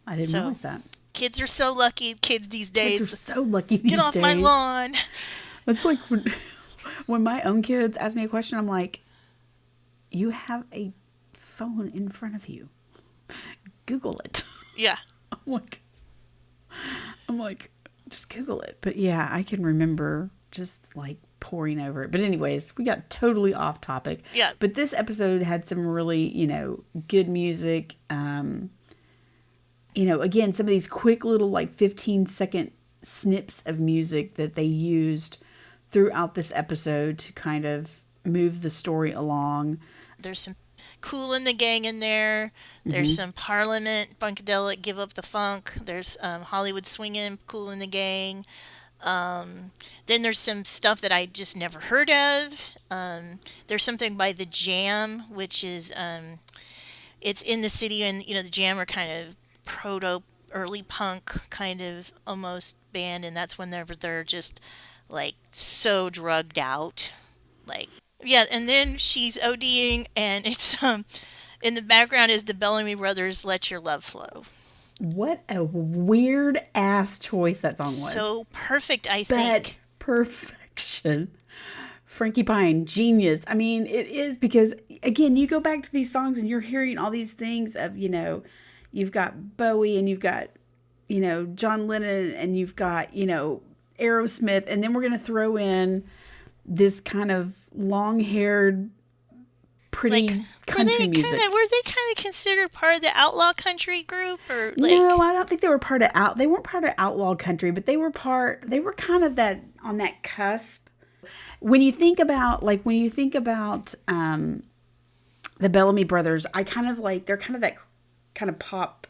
I didn't So realize that. kids are so lucky. Kids these Kids are days, so lucky get these off my days. lawn. It's like when my own kids ask me a question, I'm like, you have a phone in front of you. Google it. Yeah. I'm like, just Google it. But yeah, I can remember just like poring over it. But anyways, we got totally off topic. Yeah. But this episode had some really, good music. Again, some of these quick little like 15-second snips of music that they used throughout this episode to kind of move the story along. There's some Cool in the Gang in there. There's some Parliament, Funkadelic, Give Up the Funk. There's Hollywood Swingin', Cool in the Gang. Then there's some stuff that I just never heard of. There's something by The Jam, which is it's in the city, and the Jam are kind of proto early punk kind of almost band, and that's whenever they're just like so drugged out, like. Yeah, and then she's ODing, and it's in the background is the Bellamy Brothers' "Let Your Love Flow." What a weird ass choice that song was. So perfect, I But think. perfection. Frankie Pine, genius. I mean, it is because, again, you go back to these songs and you're hearing all these things of, you've got Bowie and you've got, John Lennon and you've got, Aerosmith. And then we're going to throw in this kind of long-haired, pretty country music. Were they kind of considered part of the outlaw country group, or like? No, I don't think they were part of They weren't part of outlaw country, but they were kind of that on that cusp. When you think about the Bellamy Brothers, I kind of like they're kind of that kind of pop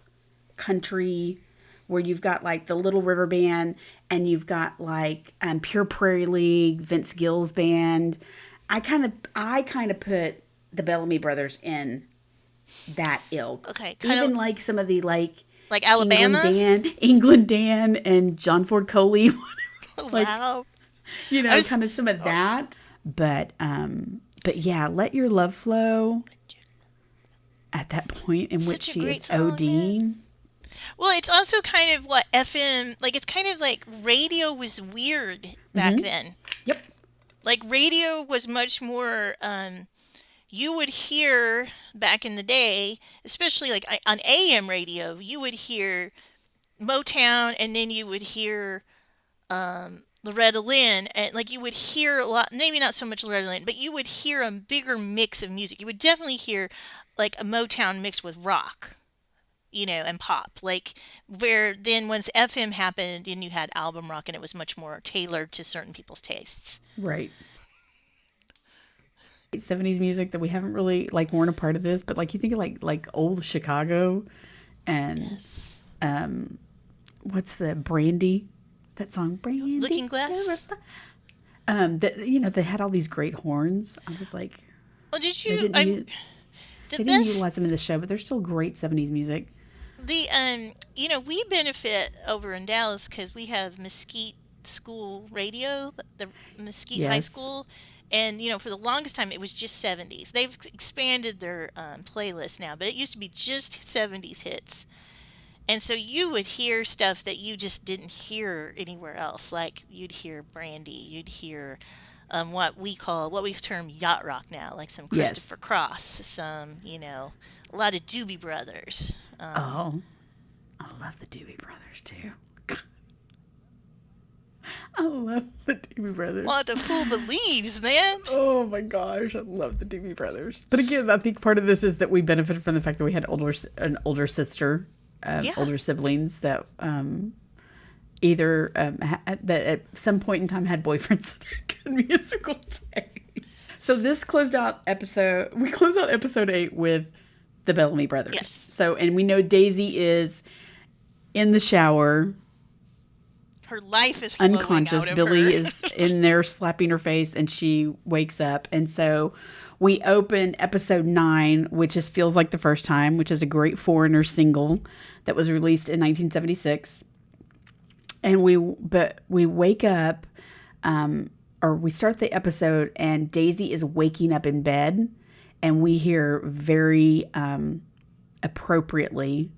country where you've got like the Little River Band and you've got like Pure Prairie League, Vince Gill's band. I kind of put the Bellamy Brothers in that ilk. Okay, even like some of the like Alabama, England Dan, and John Ford Coley. Wow. Kind of some of that. But yeah, Let Your Love Flow at that point in which she is ODing. Well, it's also kind of what FM, like it's kind of like radio was weird back then. Yep. Like radio was much more, you would hear back in the day, especially like on AM radio, you would hear Motown, and then you would hear Loretta Lynn, and like you would hear a lot, maybe not so much Loretta Lynn, but you would hear a bigger mix of music. You would definitely hear like a Motown mixed with rock, and pop. Like where then once FM happened and you had album rock, and it was much more tailored to certain people's tastes. Right. 70s music that we haven't really weren't a part of this, but like you think of like old Chicago and Yes. What's the Brandy? That song, Brandy. Looking Glass. That they had all these great horns. I was like, Well, did they you? didn't The utilize best. them in the show, but they're still great 70s music. We benefit over in Dallas because we have Mesquite School Radio, the Mesquite High Yes. School, and for the longest time it was just 70s. They've expanded their playlist now, but it used to be just 70s hits. And so you would hear stuff that you just didn't hear anywhere else. Like you'd hear Brandy, you'd hear what we term yacht rock now, like some Yes. Christopher Cross, some, a lot of Doobie Brothers. I love the Doobie Brothers too. I love the Doobie Brothers. What the fool believes, man. Oh my gosh, I love the Doobie Brothers. But again, I think part of this is that we benefited from the fact that we had an older sister, older siblings that either that at some point in time had boyfriends that had good musical taste. So this closed out episode. We closed out episode 8 with the Bellamy Brothers. Yes. So, and we know Daisy is in the shower, Her life is flowing unconscious. out of Billy her. is in there slapping her face, and she wakes up. And so we open episode 9, which just feels like the first time, which is a great Foreigner single that was released in 1976. And we wake up or we start the episode and Daisy is waking up in bed, and we hear very appropriately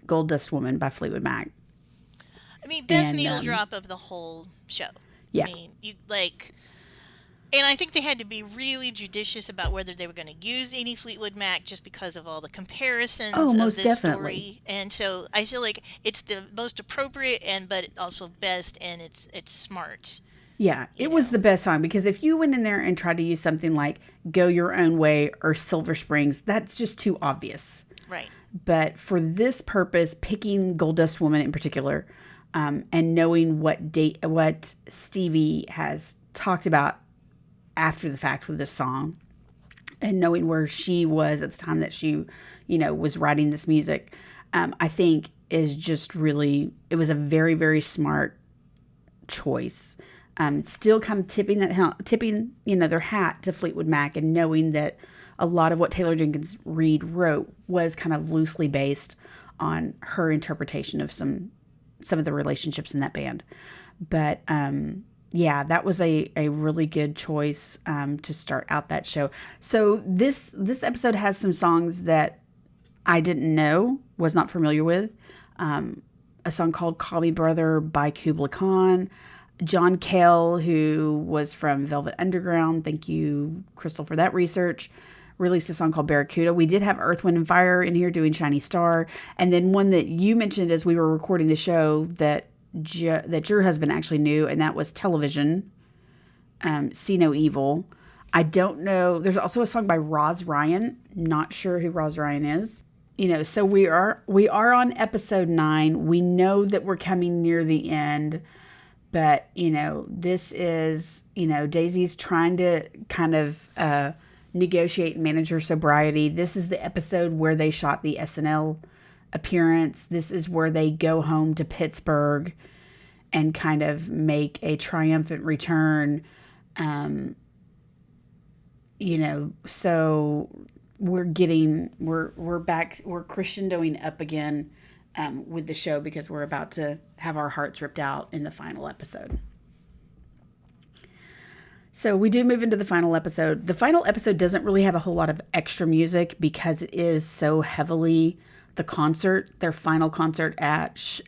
Gold Dust Woman by Fleetwood Mac. I mean, best And needle drop of the whole show. I yeah. mean, you like, and I think they had to be really judicious about whether they were going to use any Fleetwood Mac just because of all the Oh, comparisons of most this definitely. story. And so I feel like it's the most appropriate and but also best, and it's smart, Yeah, you it was know. the best song because if you went in there and tried to use something like Go Your Own Way or Silver Springs, that's just too obvious. Right. But for this purpose, picking Gold Dust Woman in particular, and knowing what Stevie has talked about after the fact with this song, and knowing where she was at the time that she, was writing this music, I think is just really, it was a very, very smart choice. Still kind of tipping their hat to Fleetwood Mac, and knowing that a lot of what Taylor Jenkins Reid wrote was kind of loosely based on her interpretation of some of the relationships in that band. But yeah, that was a really good choice to start out that show. So this episode has some songs that I didn't know, was not familiar with. A song called Call Me Brother by Kubla Khan. John Cale, who was from Velvet Underground, thank you, Crystal, for that research, released a song called Barracuda. We did have Earth, Wind, and Fire in here doing Shiny Star. And then one that you mentioned as we were recording the show that your husband actually knew, and that was Television, See No Evil. I don't know. There's also a song by Roz Ryan. Not sure who Roz Ryan is. So we are on episode 9. We know that we're coming near the end. But, this is, Daisy's trying to kind of negotiate and manage her sobriety. This is the episode where they shot the SNL appearance. This is where they go home to Pittsburgh and kind of make a triumphant return. So we're back, we're crescendoing up again with the show because we're about to have our hearts ripped out in the final episode. So we do move into the final episode. The final episode doesn't really have a whole lot of extra music because it is so heavily the concert, their final concert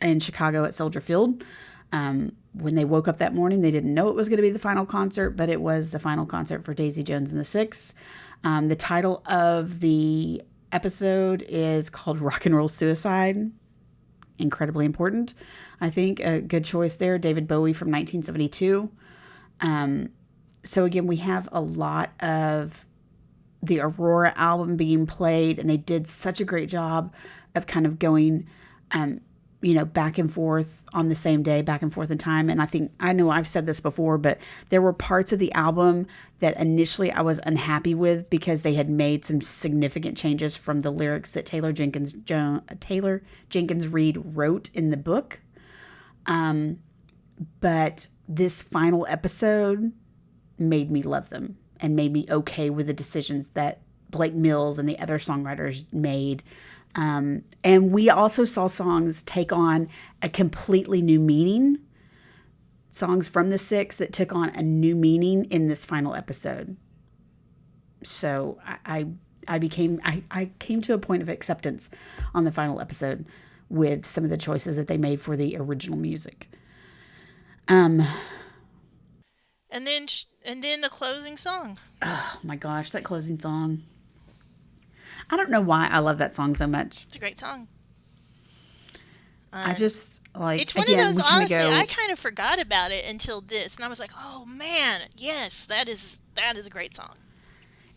in Chicago at Soldier Field. When they woke up that morning, they didn't know it was going to be the final concert, but it was the final concert for Daisy Jones and the Six. The title of the episode is called Rock and Roll Suicide. Incredibly important. I think a good choice there. David Bowie from 1972. So again, we have a lot of the Aurora album being played, and they did such a great job of kind of going, back and forth on the same day, back and forth in time. And I know I've said this before, but there were parts of the album that initially I was unhappy with because they had made some significant changes from the lyrics that Taylor Jenkins Reid wrote in the book. But this final episode made me love them and made me okay with the decisions that Blake Mills and the other songwriters made. And we also saw songs take on a completely new meaning. Songs from the Six that took on a new meaning in this final episode. So I came to a point of acceptance on the final episode with some of the choices that they made for the original music. And then the closing song. Oh my gosh, that closing song. I don't know why I love that song so much. It's a great song. I just like, it's one again, of those, we kind of honestly, go, I kind of forgot about it until this, and I was like, oh man, yes, that is a great song.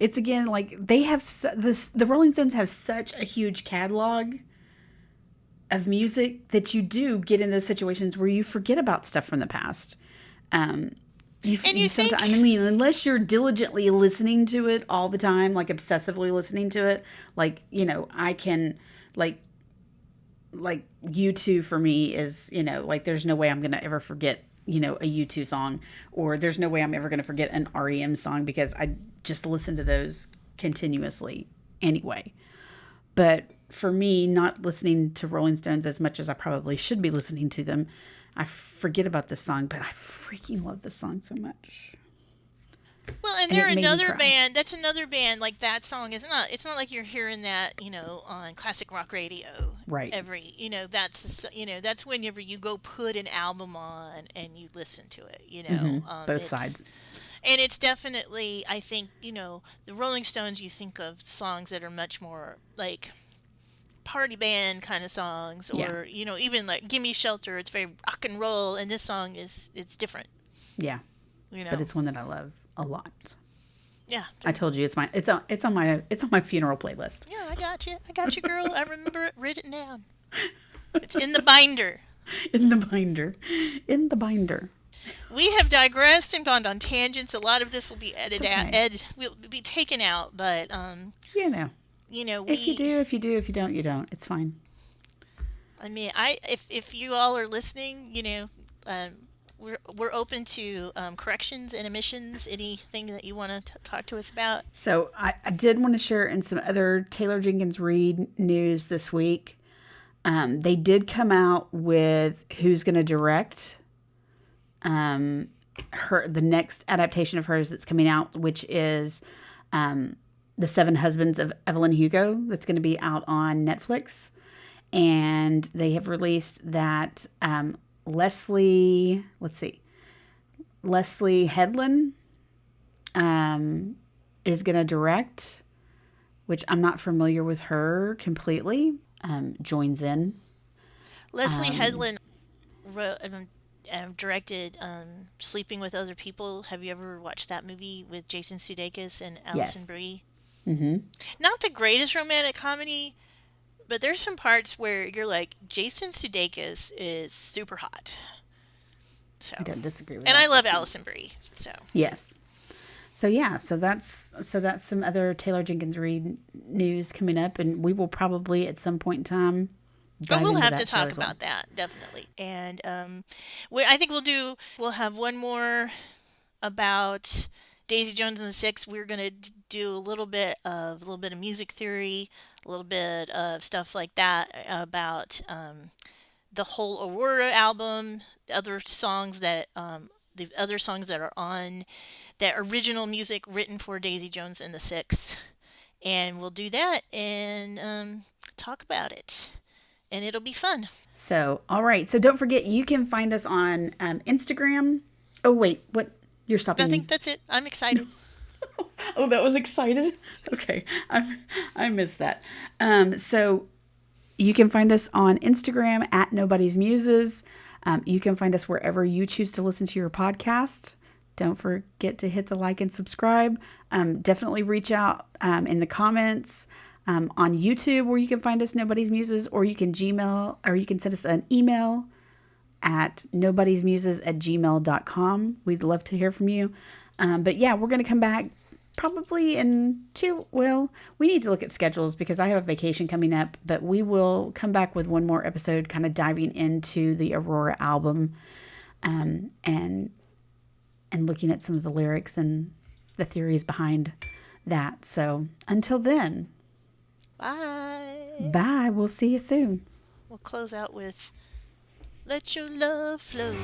it's again like they have the Rolling Stones have such a huge catalog of music that you do get in those situations where you forget about stuff from the past. You think, sometimes, I mean, unless you're diligently listening to it all the time, like obsessively listening to it, like, I can, like U2 for me is, like there's no way I'm going to ever forget, a U2 song, or there's no way I'm ever going to forget an REM song because I just listen to those continuously anyway. But for me, not listening to Rolling Stones as much as I probably should be listening to them, I forget about this song, but I freaking love this song so much. Well, and And they're it made me another cry. band. That's another band. Like that song is not. It's not like you're hearing that, on classic rock radio. Right. Every, that's whenever you go put an album on and you listen to it. Both It's sides. and it's definitely. I think the Rolling Stones. You think of songs that are much more like party band kind of songs, Yeah. or even like "Gimme Shelter." It's very rock and roll, and this song is it's different. Yeah. You But know. it's one that I love a lot. Yeah. I told you it's on my funeral playlist. Yeah, I got you. I got you, girl. I remember it written down. It's in the binder. In the binder. In the binder. We have digressed and gone on tangents. A lot of this will be It's edited out. okay. Will be taken out, but You know. If you we. do, if you do, if you don't, you don't. It's fine. I mean, if you all are listening, um, we're open to corrections and omissions. Anything that you want to talk to us about? So I did want to share in some other Taylor Jenkins Reid news this week. They did come out with who's going to direct the next adaptation of hers that's coming out, which is The Seven Husbands of Evelyn Hugo, that's going to be out on Netflix. And they have released that Leslie Headland is going to direct, which I'm not familiar with her completely. Joins in. Leslie Headland wrote, directed "Sleeping with Other People." Have you ever watched that movie with Jason Sudeikis and Alison Yes. Brie? Mm-hmm. Not the greatest romantic comedy, but there's some parts where you're like, Jason Sudeikis is super hot. So, I don't disagree with and that. I love Alison Brie. So, Yes. So yeah, so that's some other Taylor Jenkins Reid news coming up, and we will probably at some point in time but dive we'll into have that to show talk as well. about that definitely. And I think we'll have one more about Daisy Jones and the Six. We're gonna do a little bit of music theory, a little bit of stuff like that about the whole Aurora album, the other songs that are on that original music written for Daisy Jones and the Six, and we'll do that and talk about it, and it'll be fun. So all right, so don't forget you can find us on Instagram. Oh wait, what? You're I stopping me. think that's it. I'm excited. Oh, that was excited. Okay, I missed that. So you can find us on Instagram at Nobody's Muses. You can find us wherever you choose to listen to your podcast. Don't forget to hit the like and subscribe. Definitely reach out in the comments on YouTube where you can find us Nobody's Muses, or you can Gmail, or you can send us an email at nobodysmuses@gmail.com. We'd love to hear from you. But yeah, we're going to come back probably we need to look at schedules because I have a vacation coming up, but we will come back with one more episode kind of diving into the Aurora album and looking at some of the lyrics and the theories behind that. So until then, Bye. bye. We'll see you soon. We'll close out with "Let Your Love Flow."